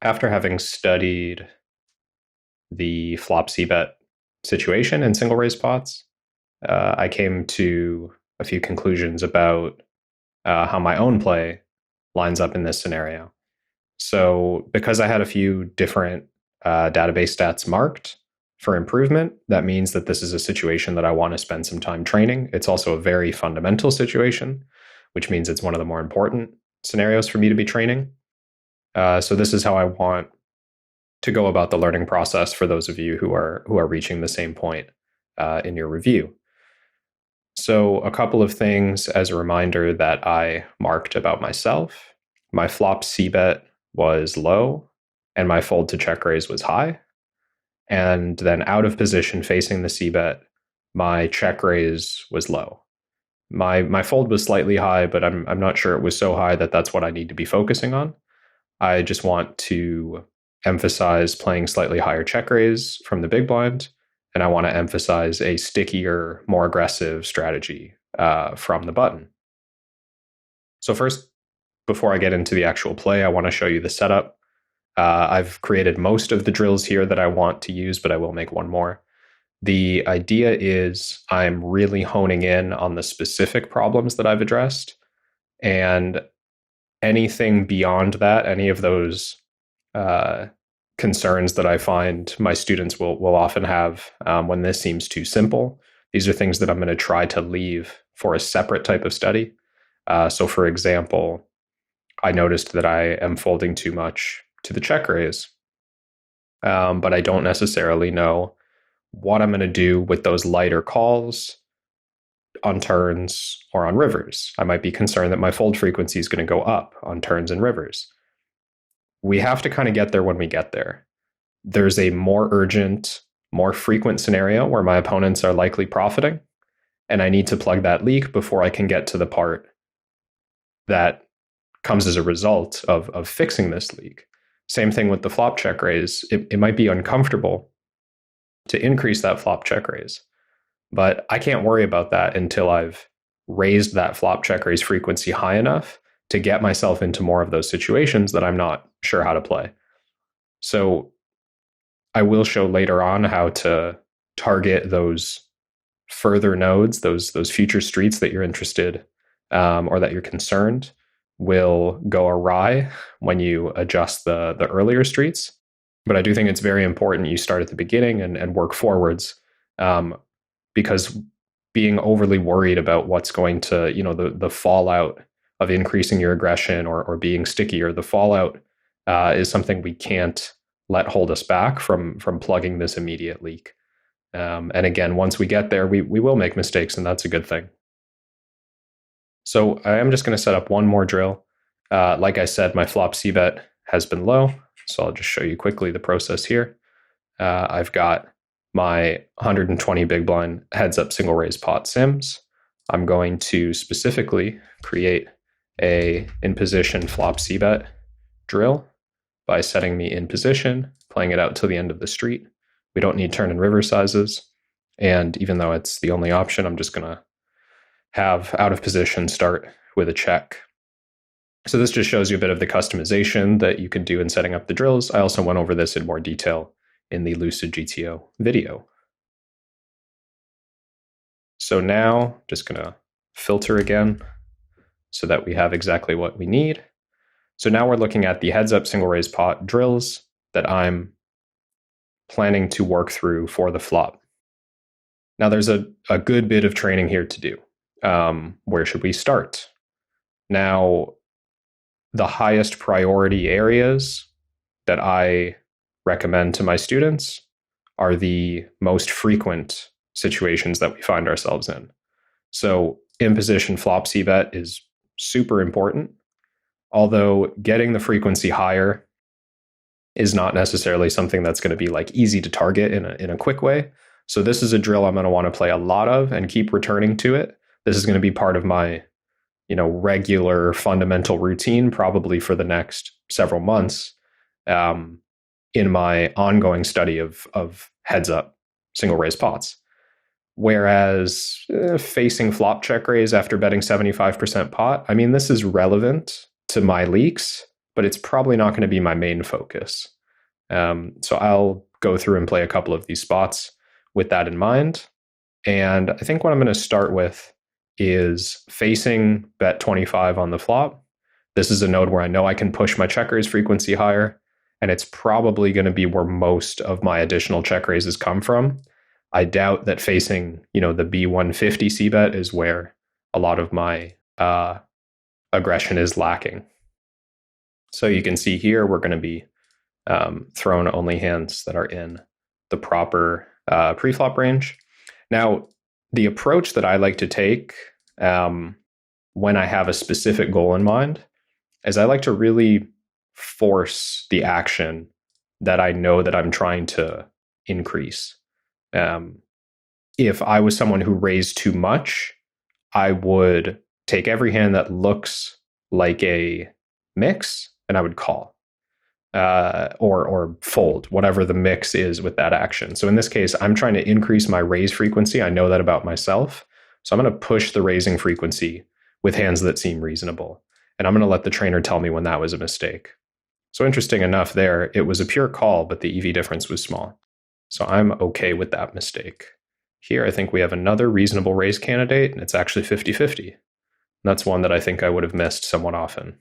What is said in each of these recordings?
After having studied the flop c-bet situation in single raise pots, I came to a few conclusions about how my own play lines up in this scenario. So, because I had a few different database stats marked for improvement, that means that this is a situation that I want to spend some time training. It's also a very fundamental situation, which means it's one of the more important scenarios for me to be training. So, this is how I want to go about the learning process for those of you who are reaching the same point in your review. So, a couple of things as a reminder that I marked about myself. My flop c-bet was low, and my fold to check raise was high. And then out of position facing the c-bet, my check raise was low. My fold was slightly high, but I'm not sure it was so high that that's what I need to be focusing on. I just want to emphasize playing slightly higher check raise from the big blind, and I want to emphasize a stickier, more aggressive strategy from the button. So first, before I get into the actual play, I want to show you the setup. I've created most of the drills here that I want to use, but I will make one more. The idea is I'm really honing in on the specific problems that I've addressed, and anything beyond that, any of those concerns that I find my students will often have when this seems too simple, these are things that I'm going to try to leave for a separate type of study. So for example, I noticed that I am folding too much to the check raise, but I don't necessarily know what I'm going to do with those lighter calls on turns or on rivers. I might be concerned that my fold frequency is going to go up on turns and rivers. We have to kind of get there when we get there. There's a more urgent, more frequent scenario where my opponents are likely profiting, and I need to plug that leak before I can get to the part that comes as a result of fixing this leak. Same thing with the flop check raise. It might be uncomfortable to increase that flop check raise, but I can't worry about that until I've raised that flop check raise frequency high enough to get myself into more of those situations that I'm not sure how to play. So I will show later on how to target those further nodes, those future streets that you're interested or that you're concerned will go awry when you adjust the earlier streets. But I do think it's very important you start at the beginning and work forwards, because being overly worried about what's going to, the fallout of increasing your aggression or being stickier, the fallout is something we can't let hold us back from plugging this immediate leak. And again, once we get there, we will make mistakes, and that's a good thing. So I am just going to set up one more drill. Like I said, my flop c-bet has been low, so I'll just show you quickly the process here. I've got my 120 big blind heads up single raise pot sims. I'm going to specifically create a in position flop c-bet drill by setting me in position, playing it out till the end of the street. We don't need turn and river sizes, and even though it's the only option, I'm just going to have out of position start with a check. So this just shows you a bit of the customization that you can do in setting up the drills. I also went over this in more detail in the Lucid GTO video. So now just going to filter again so that we have exactly what we need. So now we're looking at the heads up single raise pot drills that I'm planning to work through for the flop. Now there's a good bit of training here to do. Where should we start? Now, the highest priority areas that I recommend to my students are the most frequent situations that we find ourselves in. So in position flop c-bet is super important, although getting the frequency higher is not necessarily something that's going to be like easy to target in a quick way. So this is a drill I'm going to want to play a lot of and keep returning to it. This is going to be part of my, regular fundamental routine, probably for the next several months, in my ongoing study of heads up single raise pots. Whereas facing flop check raise after betting 75% pot, this is relevant to my leaks, but it's probably not going to be my main focus. So I'll go through and play a couple of these spots with that in mind. And I think what I'm going to start with is facing bet 25 on the flop. This is a node where I know I can push my checkers frequency higher, and it's probably going to be where most of my additional check raises come from. I doubt that facing, the B150 C bet is where a lot of my aggression is lacking. So you can see here we're going to be throwing only hands that are in the proper pre-flop range. Now, the approach that I like to take when I have a specific goal in mind is I like to really force the action that I know that I'm trying to increase. If I was someone who raised too much, I would take every hand that looks like a mix and I would call or fold, whatever the mix is with that action. So in this case, I'm trying to increase my raise frequency. I know that about myself. So I'm going to push the raising frequency with hands that seem reasonable. And I'm going to let the trainer tell me when that was a mistake. So interesting enough there, it was a pure call, but the EV difference was small. So I'm okay with that mistake. Here, I think we have another reasonable raise candidate, and it's actually 50-50. That's one that I think I would have missed somewhat often.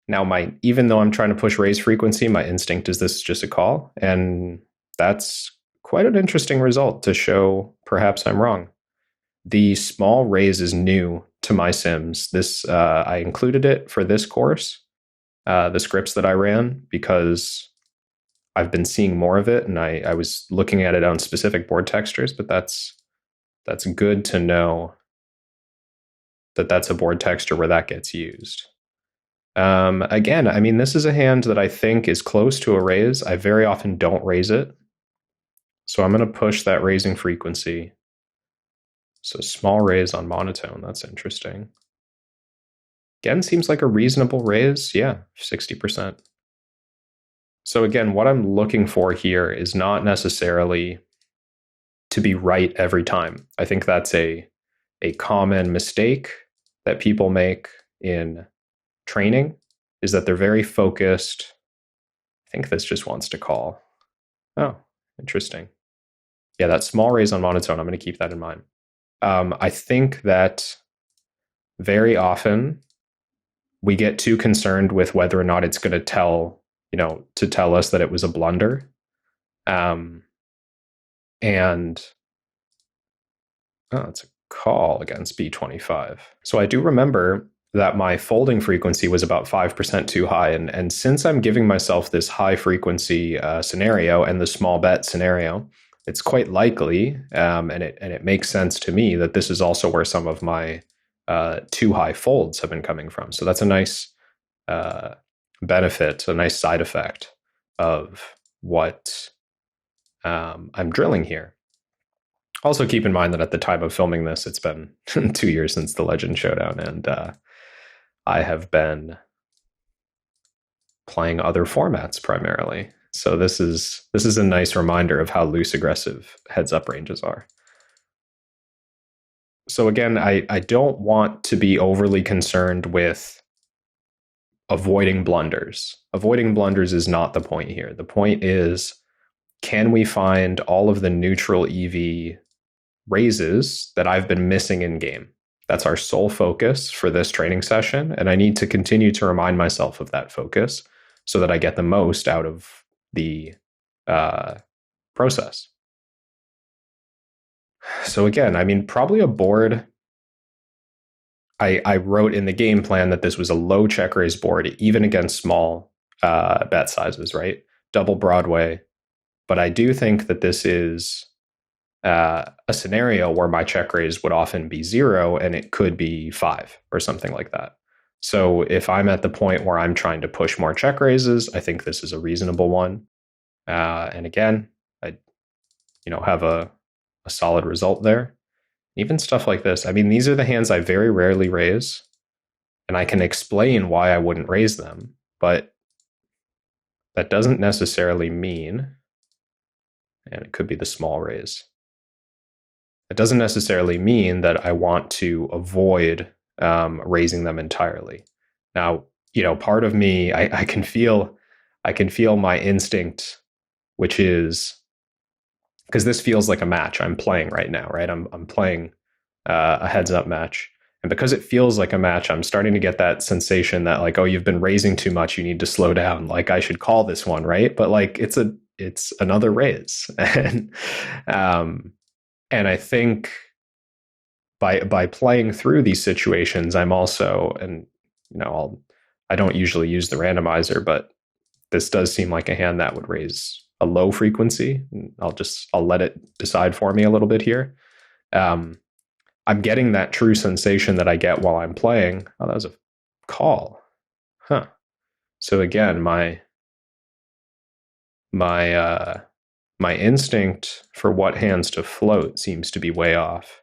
Now, even though I'm trying to push raise frequency, my instinct is this is just a call, and that's quite an interesting result to show perhaps I'm wrong. The small raise is new to my sims. This I included it for this course, the scripts that I ran, because I've been seeing more of it, and I was looking at it on specific board textures, but that's good to know that that's a board texture where that gets used. Again, I mean, this is a hand that I think is close to a raise. I very often don't raise it. So I'm going to push that raising frequency. So small raise on monotone. That's interesting. Again, seems like a reasonable raise. Yeah, 60%. So again, what I'm looking for here is not necessarily to be right every time. I think that's a common mistake that people make in training, is that they're very focused. I think this just wants to call. Oh, interesting. Yeah, that small raise on monotone, I'm going to keep that in mind. I think that very often we get too concerned with whether or not it's going to tell us that it was a blunder. And it's a call against B25. So I do remember that my folding frequency was about 5% too high. And since I'm giving myself this high frequency scenario and the small bet scenario, it's quite likely, and it makes sense to me, that this is also where some of my too high folds have been coming from. So that's a nice benefit, a nice side effect of what I'm drilling here. Also keep in mind that at the time of filming this, it's been 2 years since the Legend Showdown, and I have been playing other formats primarily. So this is a nice reminder of how loose aggressive heads up ranges are. So again, I don't want to be overly concerned with avoiding blunders. Avoiding blunders is not the point here. The point is, can we find all of the neutral EV raises that I've been missing in game? That's our sole focus for this training session, and I need to continue to remind myself of that focus so that I get the most out of the process. So again, I mean, probably a board. I wrote in the game plan that this was a low check raise board, even against small bet sizes, right? Double Broadway. But I do think that this is a scenario where my check raise would often be 0 and it could be 5 or something like that. So if I'm at the point where I'm trying to push more check raises, I think this is a reasonable one. And again, I have a solid result there. Even stuff like this. I mean, these are the hands I very rarely raise, and I can explain why I wouldn't raise them, but that doesn't necessarily mean, and it could be the small raise. It doesn't necessarily mean that I want to avoid raising them entirely. Now, part of me, I can feel my instinct, which is because this feels like a match I'm playing right now, right? I'm playing a heads up match. And because it feels like a match, I'm starting to get that sensation that like, oh, you've been raising too much. You need to slow down. Like I should call this one, right? But like it's another raise. And I think by playing through these situations, I'm also, and I don't usually use the randomizer, but this does seem like a hand that would raise a low frequency. I'll let it decide for me a little bit here. I'm getting that true sensation that I get while I'm playing. Oh, that was a call. Huh. So again, my instinct for what hands to float seems to be way off.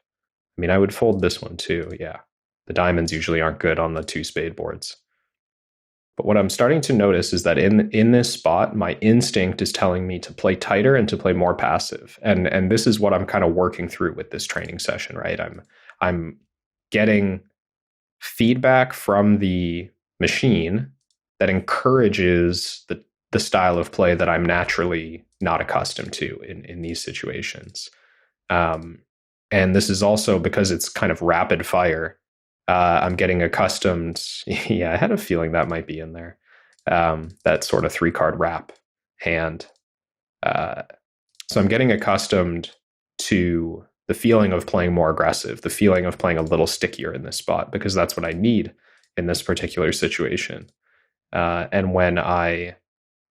I mean, I would fold this one too. Yeah. The diamonds usually aren't good on the 2 spade boards. But what I'm starting to notice is that in this spot, my instinct is telling me to play tighter and to play more passive. And this is what I'm kind of working through with this training session, right? I'm getting feedback from the machine that encourages the style of play that I'm naturally not accustomed to in these situations. And this is also because it's kind of rapid fire. I'm getting accustomed. Yeah, I had a feeling that might be in there. That sort of 3-card wrap hand. So I'm getting accustomed to the feeling of playing more aggressive, the feeling of playing a little stickier in this spot, because that's what I need in this particular situation. And when I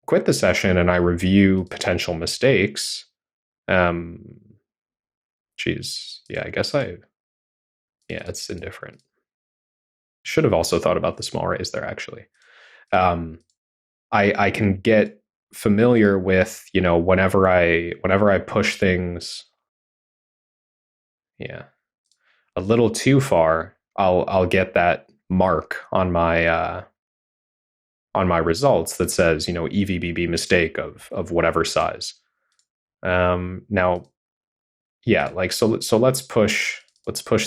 quit the session and I review potential mistakes, it's indifferent. Should have also thought about the small raise there, actually. I can get familiar with, whenever I push things, a little too far, I'll get that mark on my results that says, EVBB mistake of whatever size. Now, so let's push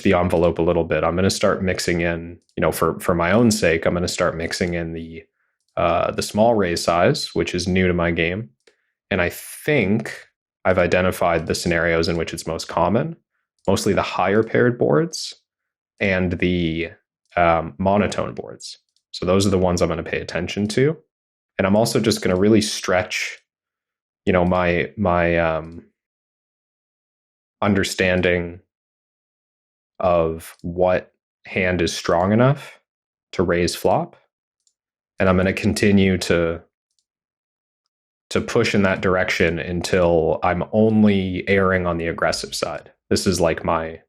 the envelope a little bit. I'm going to start mixing in, for my own sake, I'm going to start mixing in the small raise size, which is new to my game. And I think I've identified the scenarios in which it's most common, mostly the higher paired boards and the monotone boards. So those are the ones I'm going to pay attention to. And I'm also just going to really stretch, my understanding of what hand is strong enough to raise flop. And I'm going to continue to push in that direction until I'm only erring on the aggressive side. This is like my,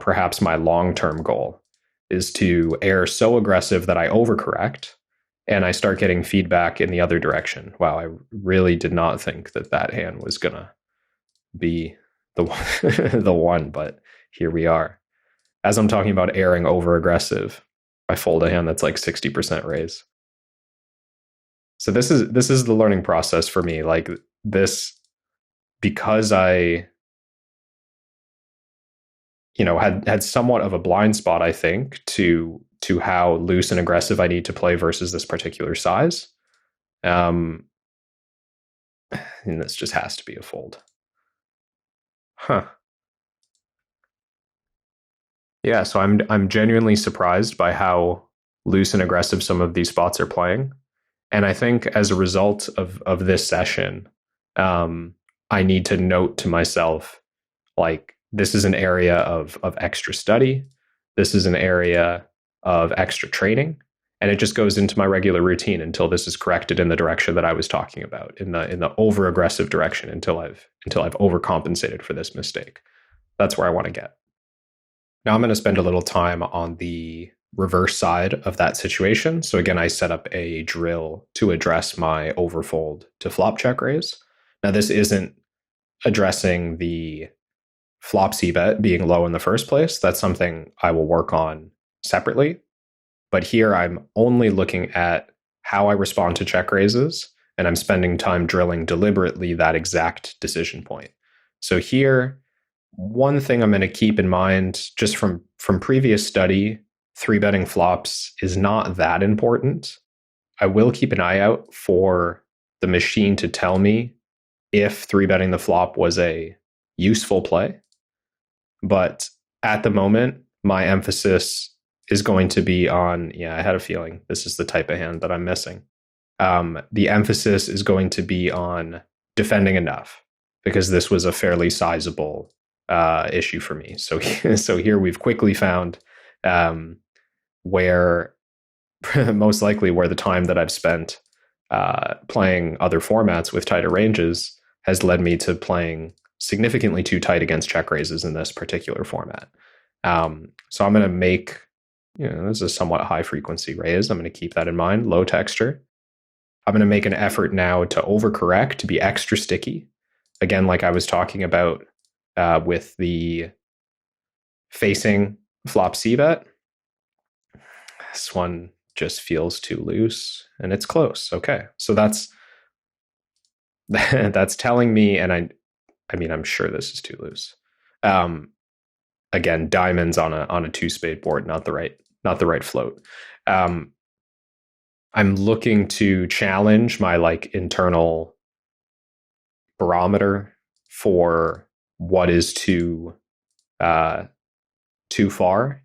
perhaps my long-term goal is to err so aggressive that I overcorrect and I start getting feedback in the other direction. Wow, I really did not think that hand was going to be the one, the one, but here we are. As I'm talking about erring over aggressive, I fold a hand that's like 60% raise. So this is the learning process for me. Like this, because I, had somewhat of a blind spot, I think, to how loose and aggressive I need to play versus this particular size. And this just has to be a fold. Huh. Yeah, so I'm genuinely surprised by how loose and aggressive some of these spots are playing. And I think as a result of this session, I need to note to myself, like, this is an area of extra study. This is an area of extra training. And it just goes into my regular routine until this is corrected in the direction that I was talking about, in the over aggressive direction, until I've overcompensated for this mistake. That's where I want to get. Now I'm going to spend a little time on the reverse side of that situation. So again, I set up a drill to address my overfold to flop check raise. Now this isn't addressing the flop c-bet being low in the first place. That's something I will work on separately. But here I'm only looking at how I respond to check raises, and I'm spending time drilling deliberately that exact decision point. So here, one thing I'm going to keep in mind just from previous study three betting flops is not that important. I will keep an eye out for the machine to tell me if three betting the flop was a useful play. But at the moment, my emphasis is going to be on, I had a feeling this is the type of hand that I'm missing. The emphasis is going to be on defending enough, because this was a fairly sizable issue for me. So here we've quickly found where most likely where the time that I've spent playing other formats with tighter ranges has led me to playing significantly too tight against check raises in this particular format. So I'm going to make, this is a somewhat high frequency raise. I'm going to keep that in mind, low texture. I'm going to make an effort now to overcorrect, to be extra sticky. Again, like I was talking about with the facing flop c-bet, this one just feels too loose and it's close. Okay, so that's telling me, and I mean, I'm sure this is too loose. Again, diamonds on a two spade board, not the right float. I'm looking to challenge my internal barometer for what is too far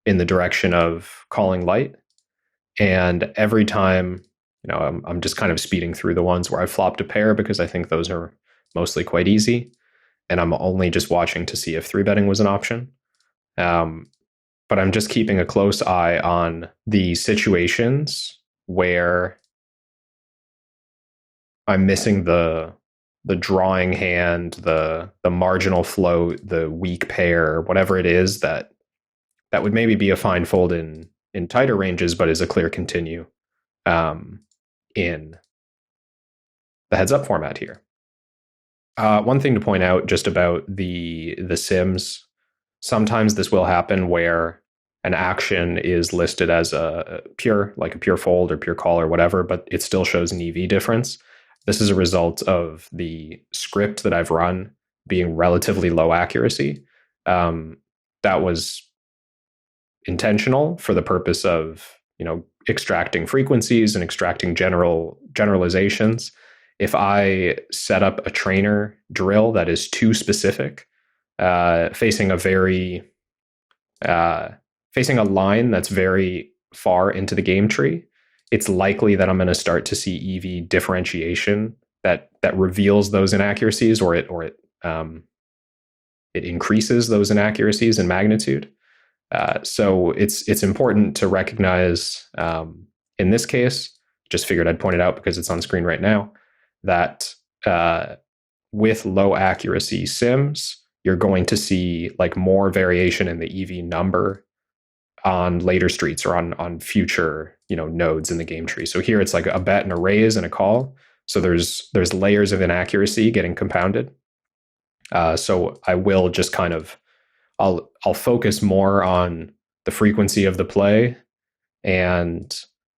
in the direction of calling light. And every time, I'm just kind of speeding through the ones where I flopped a pair, because I think those are mostly quite easy. And I'm only just watching to see if three betting was an option. But I'm just keeping a close eye on the situations where I'm missing the drawing hand, the marginal float, the weak pair, whatever it is that would maybe be a fine fold in tighter ranges, but is a clear continue in the heads up format here. One thing to point out just about the sims, sometimes this will happen where an action is listed as a pure fold or pure call or whatever, but it still shows an EV difference. This is a result of the script that I've run being relatively low accuracy. That was intentional for the purpose of, extracting frequencies and extracting generalizations. If I set up a trainer drill that is too specific, facing a line that's very far into the game tree, it's likely that I'm going to start to see EV differentiation that reveals those inaccuracies, or it increases those inaccuracies in magnitude. So it's important to recognize, in this case, just figured I'd point it out because it's on screen right now, that with low accuracy sims, you're going to see more variation in the EV number on later streets or on future nodes in the game tree. So here it's a bet and a raise and a call. So there's layers of inaccuracy getting compounded. So I will just kind of I'll focus more on the frequency of the play and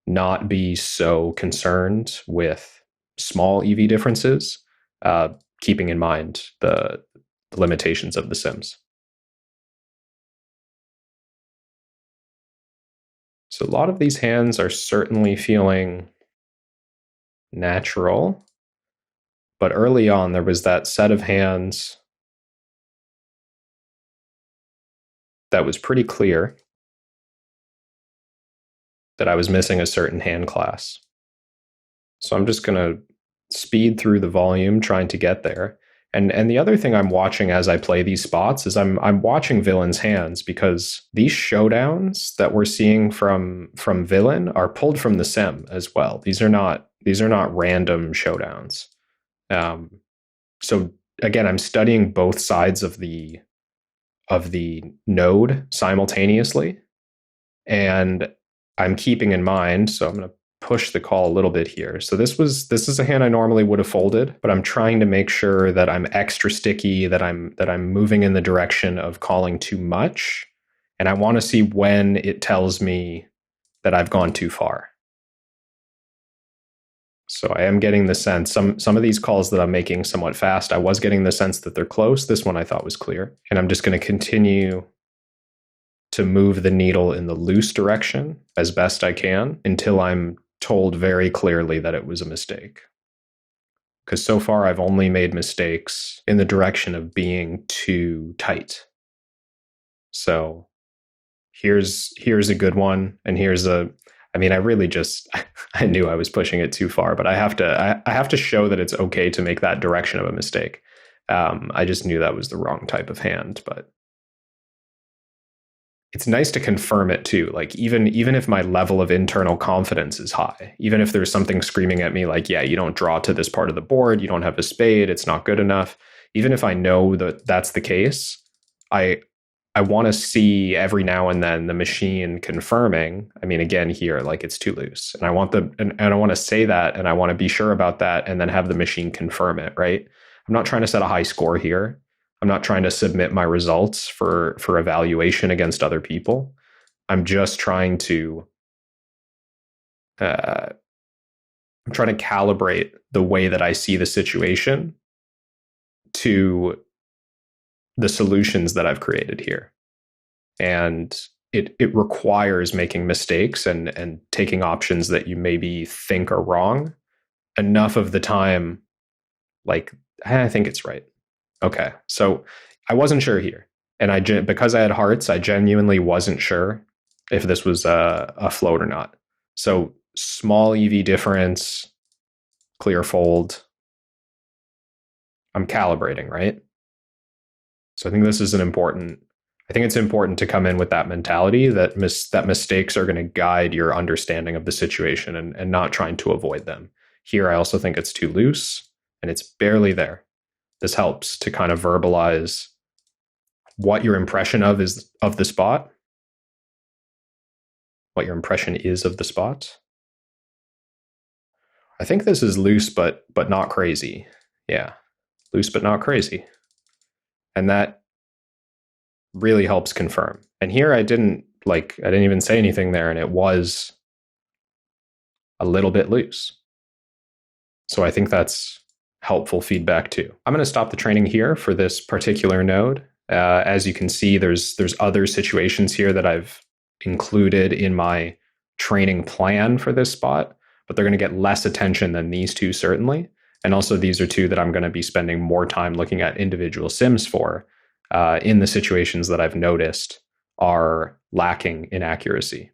not be so concerned with small EV differences, keeping in mind the limitations of the sims. So a lot of these hands are certainly feeling natural, but early on there was that set of hands that was pretty clear that I was missing a certain hand class. So I'm just going to speed through the volume trying to get there. And the other thing I'm watching as I play these spots is I'm watching Villain's hands, because these showdowns that we're seeing from Villain are pulled from the sim as well. These are not random showdowns. So again, I'm studying both sides of the node simultaneously, and I'm keeping in mind, so I'm going to push the call a little bit here. So this is a hand I normally would have folded, but I'm trying to make sure that I'm extra sticky, that I'm moving in the direction of calling too much, and I want to see when it tells me that I've gone too far. So I am getting the sense, some of these calls that I'm making somewhat fast, I was getting the sense that they're close. This one I thought was clear. And I'm just going to continue to move the needle in the loose direction as best I can until I'm told very clearly that it was a mistake. Because so far I've only made mistakes in the direction of being too tight. So here's a good one, and I really just I knew I was pushing it too far, but I have to show that it's okay to make that direction of a mistake. I just knew that was the wrong type of hand, but it's nice to confirm it too. Like even if my level of internal confidence is high, even if there's something screaming at me like, yeah, you don't draw to this part of the board, you don't have a spade, it's not good enough. Even if I know that that's the case, I want to see every now and then the machine confirming. I mean, again, here, like it's too loose, and I want and I want to say that, and I want to be sure about that, and then have the machine confirm it. Right? I'm not trying to set a high score here. I'm not trying to submit my results for evaluation against other people. I'm just trying to calibrate the way that I see the situation to the solutions that I've created here. And it requires making mistakes and taking options that you maybe think are wrong enough of the time. Like, I think it's right. Okay. So I wasn't sure here. And because I had hearts, I genuinely wasn't sure if this was a float or not. So small EV difference, clear fold. I'm calibrating, right? So I think this is I think it's important to come in with that mentality that mistakes are going to guide your understanding of the situation and not trying to avoid them. Here, I also think it's too loose and it's barely there. This helps to kind of verbalize what your impression is of the spot, what your impression is of the spot. I think this is loose, but not crazy. Yeah, loose, but not crazy. And that really helps confirm. And here I didn't even say anything there, and it was a little bit loose. So I think that's helpful feedback too. I'm going to stop the training here for this particular node. As you can see, there's other situations here that I've included in my training plan for this spot, but they're going to get less attention than these two, certainly. And also these are two that I'm going to be spending more time looking at individual sims for in the situations that I've noticed are lacking in accuracy.